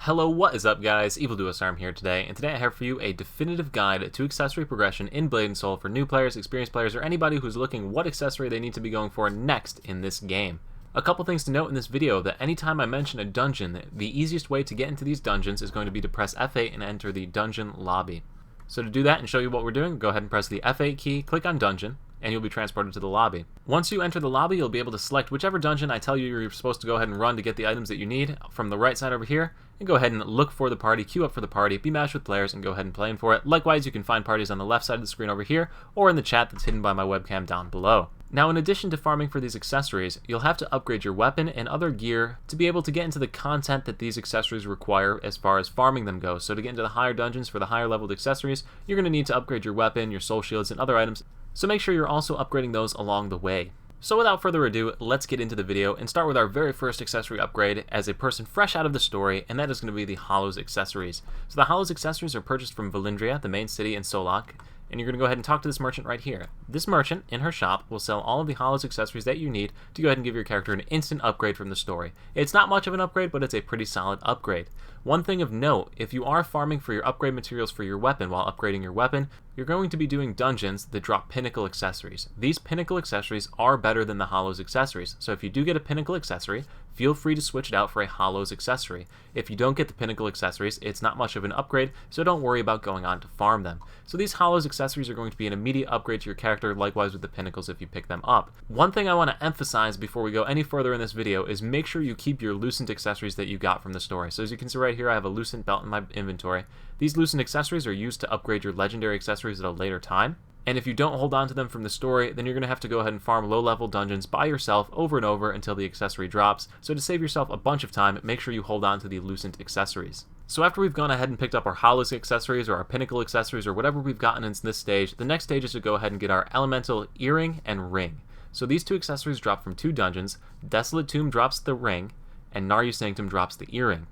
Hello, what is up guys? EvilDuoSarm here today, and today I have for you a definitive guide to accessory progression in Blade and Soul for new players, experienced players, or anybody who's looking what accessory they need to be going for next in this game. A couple things to note in this video: that anytime I mention a dungeon, the easiest way to get into these dungeons is going to be to press F8 and enter the dungeon lobby. So to do that and show you what we're doing, go ahead and press the F8 key, click on dungeon, and you'll be transported to the lobby. Once you enter the lobby, you'll be able to select whichever dungeon I tell you you're supposed to go ahead and run to get the items that you need from the right side over here, and go ahead and look for the party, queue up for the party, be matched with players, and go ahead and plan for it. Likewise, you can find parties on the left side of the screen over here, or in the chat that's hidden by my webcam down below. Now, in addition to farming for these accessories, you'll have to upgrade your weapon and other gear to be able to get into the content that these accessories require as far as farming them goes. So to get into the higher dungeons for the higher leveled accessories, you're going to need to upgrade your weapon, your soul shields, and other items. So make sure you're also upgrading those along the way. So without further ado, let's get into the video and start with our very first accessory upgrade as a person fresh out of the story, and that is going to be the Hollows accessories. So the Hollows accessories are purchased from Valindria, the main city in Solak, and you're going to go ahead and talk to this merchant right here. This merchant, in her shop, will sell all of the Hollows accessories that you need to go ahead and give your character an instant upgrade from the story. It's not much of an upgrade, but it's a pretty solid upgrade. One thing of note, if you are farming for your upgrade materials for your weapon while upgrading your weapon, you're going to be doing dungeons that drop pinnacle accessories. These pinnacle accessories are better than the Hollows accessories, so if you do get a pinnacle accessory, feel free to switch it out for a Hollows accessory. If you don't get the pinnacle accessories, it's not much of an upgrade, so don't worry about going on to farm them. So these Hollows accessories are going to be an immediate upgrade to your character, likewise with the pinnacles if you pick them up. One thing I want to emphasize before we go any further in this video is make sure you keep your Lucent accessories that you got from the story. So as you can see right here, I have a Lucent belt in my inventory. These Lucent accessories are used to upgrade your legendary accessories at a later time. And if you don't hold on to them from the story, then you're going to have to go ahead and farm low-level dungeons by yourself over and over until the accessory drops. So to save yourself a bunch of time, make sure you hold on to the Lucent accessories. So after we've gone ahead and picked up our Hollows accessories or our Pinnacle accessories or whatever we've gotten in this stage, the next stage is to go ahead and get our Elemental Earring and Ring. So these two accessories drop from two dungeons. Desolate Tomb drops the ring, and Naryu Sanctum drops the earring.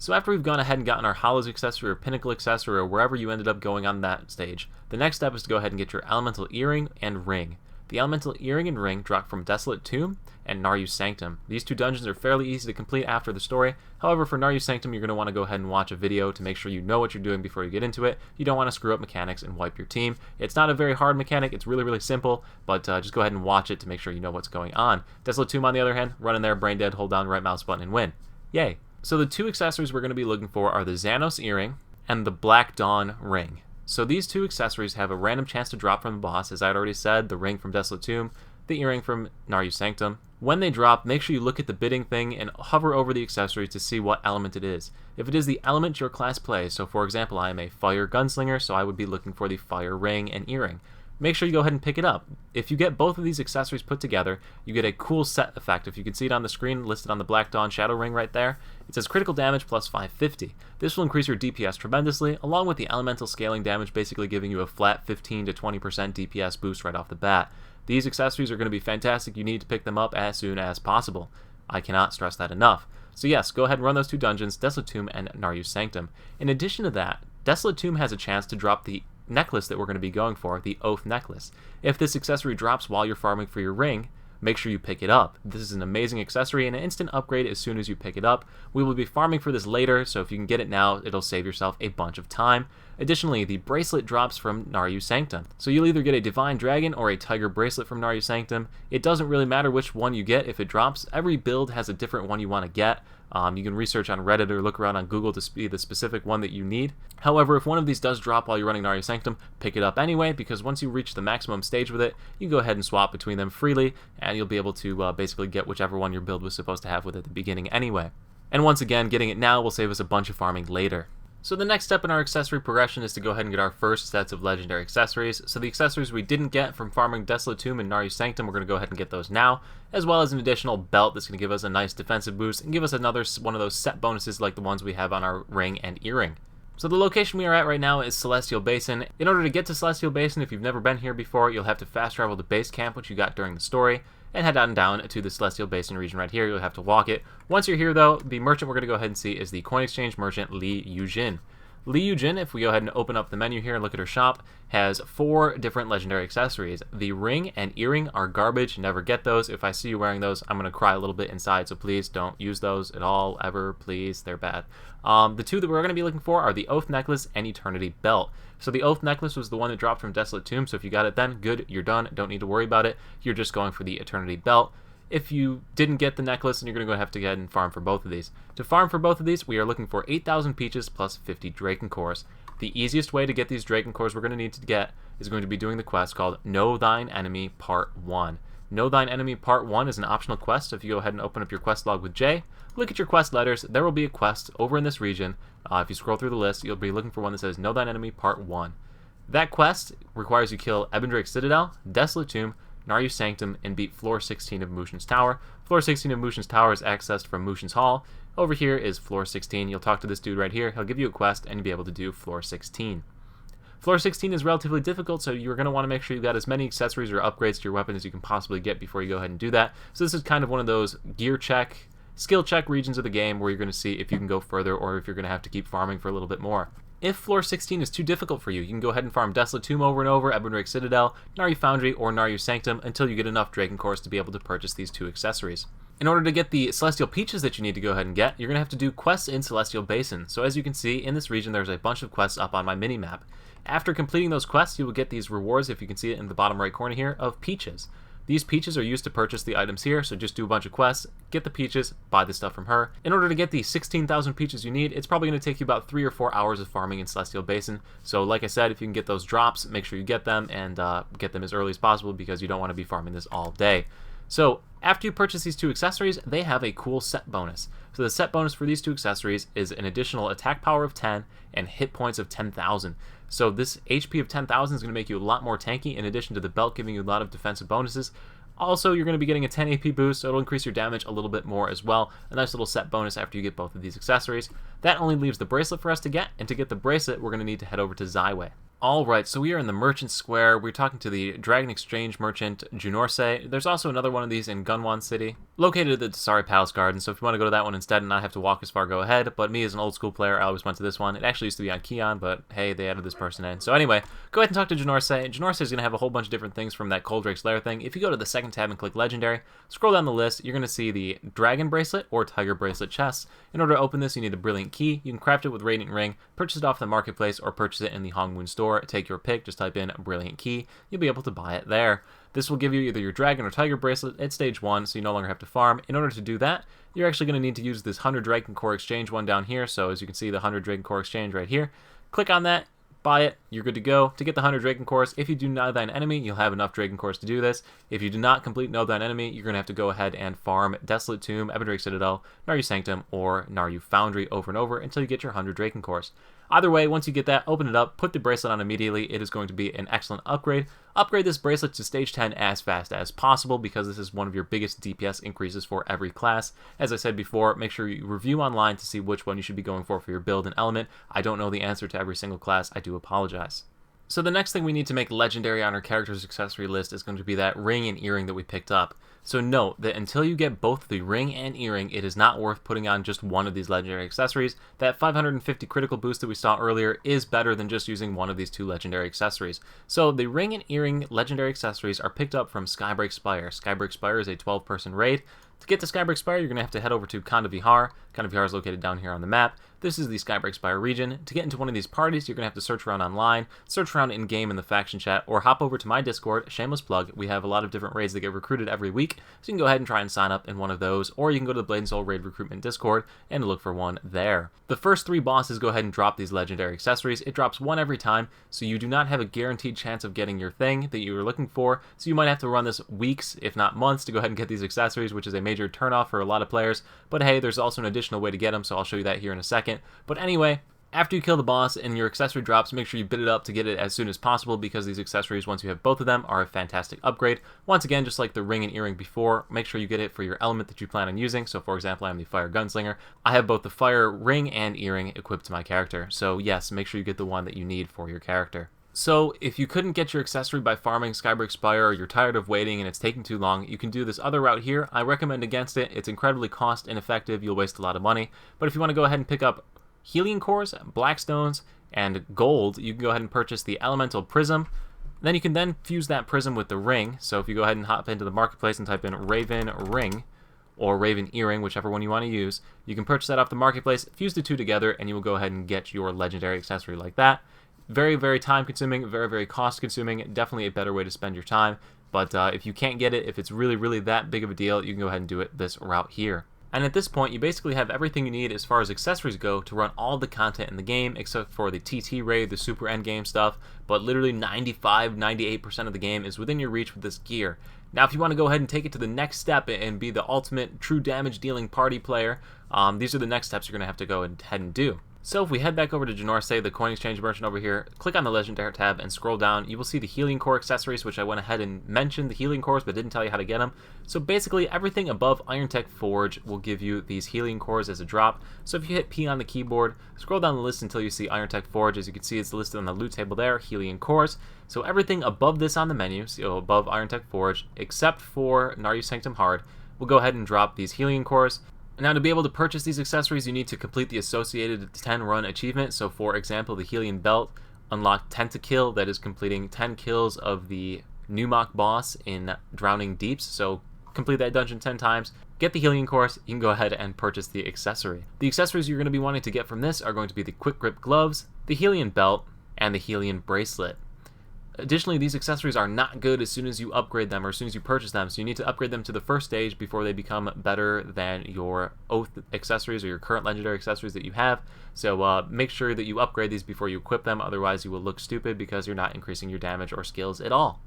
So after we've gone ahead and gotten our Hollows accessory or Pinnacle accessory or wherever you ended up going on that stage, the next step is to go ahead and get your Elemental Earring and Ring. The Elemental Earring and Ring drop from Desolate Tomb and Naryu Sanctum. These two dungeons are fairly easy to complete after the story. However, for Naryu Sanctum, you're going to want to go ahead and watch a video to make sure you know what you're doing before you get into it. You don't want to screw up mechanics and wipe your team. It's not a very hard mechanic, it's really simple, but just go ahead and watch it to make sure you know what's going on. Desolate Tomb, on the other hand, run in there, brain dead, hold down the right mouse button and win. Yay! So the two accessories we're going to be looking for are the Xanos Earring and the Black Dawn Ring. So these two accessories have a random chance to drop from the boss, as I'd already said, the ring from Desolate Tomb, the earring from Naryu Sanctum. When they drop, make sure you look at the bidding thing and hover over the accessory to see what element it is. If it is the element your class plays, so for example I am a fire gunslinger, so I would be looking for the fire ring and earring, make sure you go ahead and pick it up. If you get both of these accessories put together, you get a cool set effect. If you can see it on the screen, listed on the Black Dawn Shadow Ring right there, it says critical damage plus 550. This will increase your DPS tremendously, along with the elemental scaling damage, basically giving you a flat 15 to 20% DPS boost right off the bat. These accessories are going to be fantastic. You need to pick them up as soon as possible. I cannot stress that enough. So yes, go ahead and run those two dungeons, Desolate Tomb and Naryu Sanctum. In addition to that, Desolate Tomb has a chance to drop the necklace that we're going to be going for, the Oath necklace. If this accessory drops while you're farming for your ring, make sure you pick it up. This is an amazing accessory and an instant upgrade as soon as you pick it up. We will be farming for this later, so if you can get it now, it'll save yourself a bunch of time. Additionally, the bracelet drops from Naryu Sanctum. So you'll either get a Divine Dragon or a Tiger Bracelet from Naryu Sanctum. It doesn't really matter which one you get if it drops. Every build has a different one you want to get. You can research on Reddit or look around on Google to see the specific one that you need. However, if one of these does drop while you're running Naryu Sanctum, pick it up anyway, because once you reach the maximum stage with it, you can go ahead and swap between them freely, and you'll be able to basically get whichever one your build was supposed to have with it at the beginning anyway. And once again, getting it now will save us a bunch of farming later. So the next step in our accessory progression is to go ahead and get our first sets of legendary accessories. So the accessories we didn't get from farming Desolate Tomb and Naryu Sanctum, we're going to go ahead and get those now, as well as an additional belt that's going to give us a nice defensive boost and give us another one of those set bonuses like the ones we have on our ring and earring. So the location we are at right now is Celestial Basin. In order to get to Celestial Basin, if you've never been here before, you'll have to fast travel to base camp, which you got during the story, and head on down to the Celestial Basin region right here. You'll have to walk it. Once you're here though, the merchant we're going to go ahead and see is the coin exchange merchant Li Yujin. Li Yujin, if we go ahead and open up the menu here and look at her shop, has 4 different legendary accessories. The ring and earring are garbage, never get those. If I see you wearing those, I'm going to cry a little bit inside, so please don't use those at all, ever, please, they're bad. The 2 that we're going to be looking for are the Oath Necklace and Eternity Belt. So the Oath Necklace was the one that dropped from Desolate Tomb, so if you got it then, good, you're done, don't need to worry about it. You're just going for the Eternity Belt. If you didn't get the necklace, then you're going to have to go ahead and farm for both of these. To farm for both of these, we are looking for 8,000 peaches plus 50 Draken Cores. The easiest way to get these Draken Cores we're going to need to get is going to be doing the quest called Know Thine Enemy Part 1. Know Thine Enemy Part 1 is an optional quest. If you go ahead and open up your quest log with J, look at your quest letters, there will be a quest over in this region. If you scroll through the list, you'll be looking for one that says Know Thine Enemy Part 1. That quest requires you kill Ebendrake Citadel, Desolate Tomb, Naryu Sanctum, and beat floor 16 of Mushin's Tower. Floor 16 of Mushin's Tower is accessed from Mushin's Hall. Over here is floor 16. You'll talk to this dude right here. He'll give you a quest, and you'll be able to do floor 16. Floor 16 is relatively difficult, so you're going to want to make sure you've got as many accessories or upgrades to your weapon as you can possibly get before you go ahead and do that. So this is kind of one of those gear check, skill check regions of the game where you're going to see if you can go further or if you're going to have to keep farming for a little bit more. If floor 16 is too difficult for you, you can go ahead and farm Desolate Tomb over and over, Ebendrake Citadel, Naryu Foundry, or Naryu Sanctum until you get enough Draken Cores to be able to purchase these 2 accessories. In order to get the Celestial Peaches that you need to go ahead and get, you're going to have to do quests in Celestial Basin. So as you can see, in this region there's a bunch of quests up on my mini-map. After completing those quests, you will get these rewards, if you can see it in the bottom right corner here, of peaches. These peaches are used to purchase the items here, so just do a bunch of quests, get the peaches, buy the stuff from her. In order to get the 16,000 peaches you need, it's probably going to take you about 3 or 4 hours of farming in Celestial Basin. So like I said, if you can get those drops, make sure you get them, and get them as early as possible because you don't want to be farming this all day. So after you purchase these 2 accessories, they have a cool set bonus. So the set bonus for these 2 accessories is an additional attack power of 10 and hit points of 10,000. So this HP of 10,000 is going to make you a lot more tanky, in addition to the belt giving you a lot of defensive bonuses. Also, you're going to be getting a 10 AP boost, so it'll increase your damage a little bit more as well. A nice little set bonus after you get both of these accessories. That only leaves the bracelet for us to get, and to get the bracelet, we're going to need to head over to Zyway. Alright, so we are in the Merchant Square. We're talking to the Dragon Exchange Merchant, Junorse. There's also another one of these in Gunwan City, located at the Dasari Palace Garden, so if you want to go to that one instead and not have to walk as far, go ahead. But me as an old school player, I always went to this one. It actually used to be on Keon, but hey, they added this person in. So anyway, go ahead and talk to Junorse. Junorse is going to have a whole bunch of different things from that Coldrake's Lair thing. If you go to the second tab and click Legendary, scroll down the list, you're going to see the Dragon Bracelet or Tiger Bracelet chests. In order to open this, you need a Brilliant Key. You can craft it with Radiant Ring, purchase it off the marketplace, or purchase it in the Hongmoon store. Take your pick. Just type in Brilliant Key, you'll be able to buy it there. This will give you either your Dragon or Tiger Bracelet at stage 1, so you no longer have to farm. In order to do that, you're actually going to need to use this 100 Dragon Core Exchange one down here. So as you can see, the 100 Dragon Core Exchange right here. Click on that, buy it, you're good to go. To get the 100 Dragon Cores, if you do Know Thine Enemy, you'll have enough Dragon Cores to do this. If you do not complete Know Thine Enemy, you're going to have to go ahead and farm Desolate Tomb, Ebendrake Citadel, Naryu Sanctum, or Naryu Foundry over and over until you get your 100 Dragon Cores. Either way, once you get that, open it up, put the bracelet on immediately. It is going to be an excellent upgrade. Upgrade this bracelet to stage 10 as fast as possible because this is one of your biggest DPS increases for every class. As I said before, make sure you review online to see which one you should be going for your build and element. I don't know the answer to every single class. I do apologize. So the next thing we need to make legendary on our character's accessory list is going to be that ring and earring that we picked up. So note that until you get both the ring and earring, it is not worth putting on just one of these legendary accessories. That 550 critical boost that we saw earlier is better than just using one of these 2 legendary accessories. So the ring and earring legendary accessories are picked up from Skybreak Spire. Skybreak Spire is a 12-person raid. To get to Skybreak Spire, you're going to have to head over to Kanda Vihar. Kanda Vihar is located down here on the map. This is the Skybreak Spire region. To get into one of these parties, you're going to have to search around online, search around in-game in the faction chat, or hop over to my Discord, shameless plug. We have a lot of different raids that get recruited every week, so you can go ahead and try and sign up in one of those, or you can go to the Blade and Soul Raid Recruitment Discord and look for one there. The first 3 bosses go ahead and drop these legendary accessories. It drops 1 every time, so you do not have a guaranteed chance of getting your thing that you were looking for, so you might have to run this weeks, if not months, to go ahead and get these accessories, which is a major turnoff for a lot of players. But hey, there's also an additional way to get them, so I'll show you that here in a second. But anyway, after you kill the boss and your accessory drops, make sure you bid it up to get it as soon as possible because these accessories, once you have both of them, are a fantastic upgrade. Once again, just like the ring and earring before, make sure you get it for your element that you plan on using. So for example, I'm the Fire Gunslinger. I have both the fire ring and earring equipped to my character. So yes, make sure you get the one that you need for your character. So if you couldn't get your accessory by farming Skybreak Spire, or you're tired of waiting and it's taking too long, you can do this other route here. I recommend against it. It's incredibly cost ineffective. You'll waste a lot of money. But if you want to go ahead and pick up Hylian cores, black stones, and gold, you can go ahead and purchase the elemental prism. Then you can fuse that prism with the ring. So if you go ahead and hop into the marketplace and type in Raven Ring or Raven Earring, whichever one you want to use, you can purchase that off the marketplace, fuse the two together, and you will go ahead and get your legendary accessory like that. Very, very time consuming, very, very cost consuming, definitely a better way to spend your time. But if you can't get it, if it's really, really that big of a deal, you can go ahead and do it this route here. And at this point, you basically have everything you need as far as accessories go to run all the content in the game, except for the TT raid, the super endgame stuff, but literally 95-98% of the game is within your reach with this gear. Now, if you want to go ahead and take it to the next step and be the ultimate true damage dealing party player, these are the next steps you're going to have to go ahead and do. So if we head back over to Janorce, the coin exchange merchant over here, click on the legendary tab and scroll down, you will see the Hylian core accessories, which I went ahead and mentioned the Hylian cores but didn't tell you how to get them. So basically everything above Iron Tech Forge will give you these Hylian cores as a drop. So if you hit P on the keyboard, scroll down the list until you see Iron Tech Forge. As you can see, it's listed on the loot table there, Hylian cores. So everything above this on the menu, so above Iron Tech Forge, except for Naryu Sanctum Hard, will go ahead and drop these Hylian cores. Now, to be able to purchase these accessories, you need to complete the associated 10-run achievement. So, for example, the Hylian Belt, unlock 10 to kill, that is completing 10 kills of the Numok boss in Drowning Deeps. So, complete that dungeon 10 times, get the Hylian cores, you can go ahead and purchase the accessory. The accessories you're going to be wanting to get from this are going to be the Quick Grip Gloves, the Hylian Belt, and the Hylian Bracelet. Additionally, these accessories are not good as soon as you upgrade them or as soon as you purchase them, so you need to upgrade them to the first stage before they become better than your Oath accessories or your current legendary accessories that you have. So make sure that you upgrade these before you equip them, otherwise you will look stupid because you're not increasing your damage or skills at all.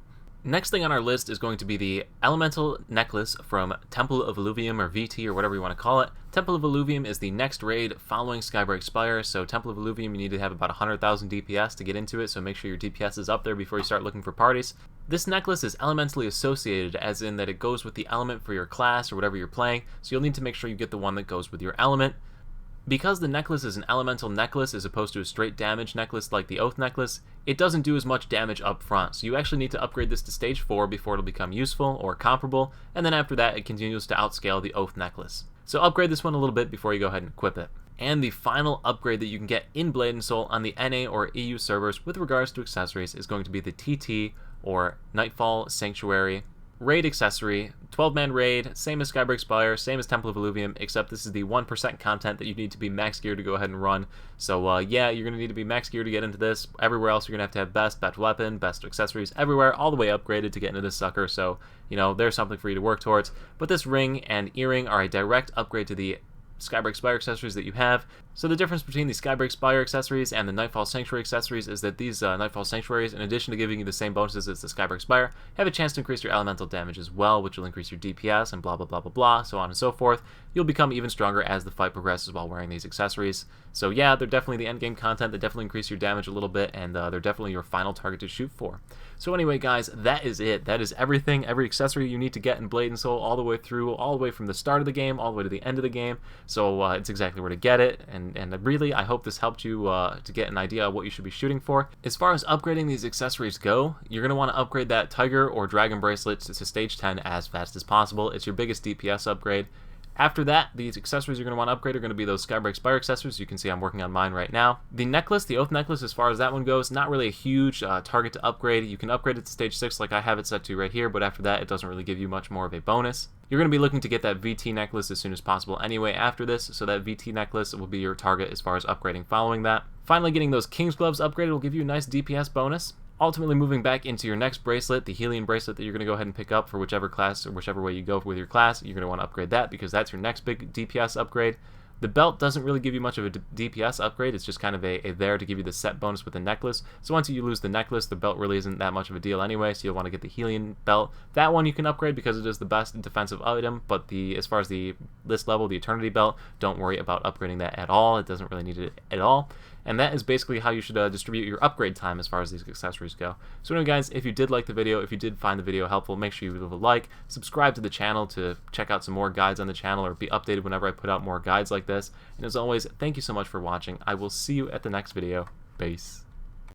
Next thing on our list is going to be the Elemental Necklace from Temple of Alluvium, or VT, or whatever you want to call it. Temple of Alluvium is the next raid following Skybreak Spire, so Temple of Alluvium, you need to have about 100,000 DPS to get into it, so make sure your DPS is up there before you start looking for parties. This necklace is elementally associated, as in that it goes with the element for your class or whatever you're playing, so you'll need to make sure you get the one that goes with your element. Because the necklace is an elemental necklace as opposed to a straight damage necklace like the Oath necklace, it doesn't do as much damage up front, so you actually need to upgrade this to stage 4 before it'll become useful or comparable, and then after that it continues to outscale the Oath necklace. So upgrade this one a little bit before you go ahead and equip it. And the final upgrade that you can get in Blade and Soul on the NA or EU servers with regards to accessories is going to be the TT or Nightfall Sanctuary raid accessory, 12-man raid, same as Skybreak Spire, same as Temple of Alluvium, except this is the 1% content that you need to be max gear to go ahead and run. So yeah, you're going to need to be max gear to get into this. Everywhere else you're going to have best weapon, best accessories, everywhere, all the way upgraded to get into this sucker. So, you know, there's something for you to work towards. But this ring and earring are a direct upgrade to the Skybreak Spire accessories that you have. So the difference between the Skybreak Spire accessories and the Nightfall Sanctuary accessories is that these Nightfall Sanctuaries, in addition to giving you the same bonuses as the Skybreak Spire, have a chance to increase your elemental damage as well, which will increase your DPS and blah blah blah blah blah, so on and so forth. You'll become even stronger as the fight progresses while wearing these accessories. So yeah, they're definitely the endgame content. They definitely increase your damage a little bit, and they're definitely your final target to shoot for. So anyway, guys, that is it. That is everything, every accessory you need to get in Blade and Soul, all the way through, all the way from the start of the game, all the way to the end of the game. So it's exactly where to get it, and really, I hope this helped you to get an idea of what you should be shooting for. As far as upgrading these accessories go, you're going to want to upgrade that Tiger or Dragon Bracelet to stage 10 as fast as possible. It's your biggest DPS upgrade. After that, these accessories you're going to want to upgrade are going to be those Skybreak Spire accessories. You can see I'm working on mine right now. The necklace, the Oath necklace, as far as that one goes, not really a huge target to upgrade. You can upgrade it to stage 6 like I have it set to right here, but after that it doesn't really give you much more of a bonus. You're going to be looking to get that VT necklace as soon as possible anyway after this, so that VT necklace will be your target as far as upgrading following that. Finally, getting those King's Gloves upgraded will give you a nice DPS bonus. Ultimately moving back into your next bracelet, the Hylian Bracelet that you're going to go ahead and pick up for whichever class or whichever way you go with your class, you're going to want to upgrade that because that's your next big DPS upgrade. The belt doesn't really give you much of a DPS upgrade, it's just kind of a there to give you the set bonus with the necklace. So once you lose the necklace, the belt really isn't that much of a deal anyway, so you'll want to get the Hylian Belt. That one you can upgrade because it is the best defensive item, but as far as the list level, the Eternity Belt, don't worry about upgrading that at all. It doesn't really need it at all. And that is basically how you should distribute your upgrade time as far as these accessories go. So anyway, guys, if you did like the video, if you did find the video helpful, make sure you leave a like, subscribe to the channel to check out some more guides on the channel or be updated whenever I put out more guides like this. And as always, thank you so much for watching. I will see you at the next video. Peace.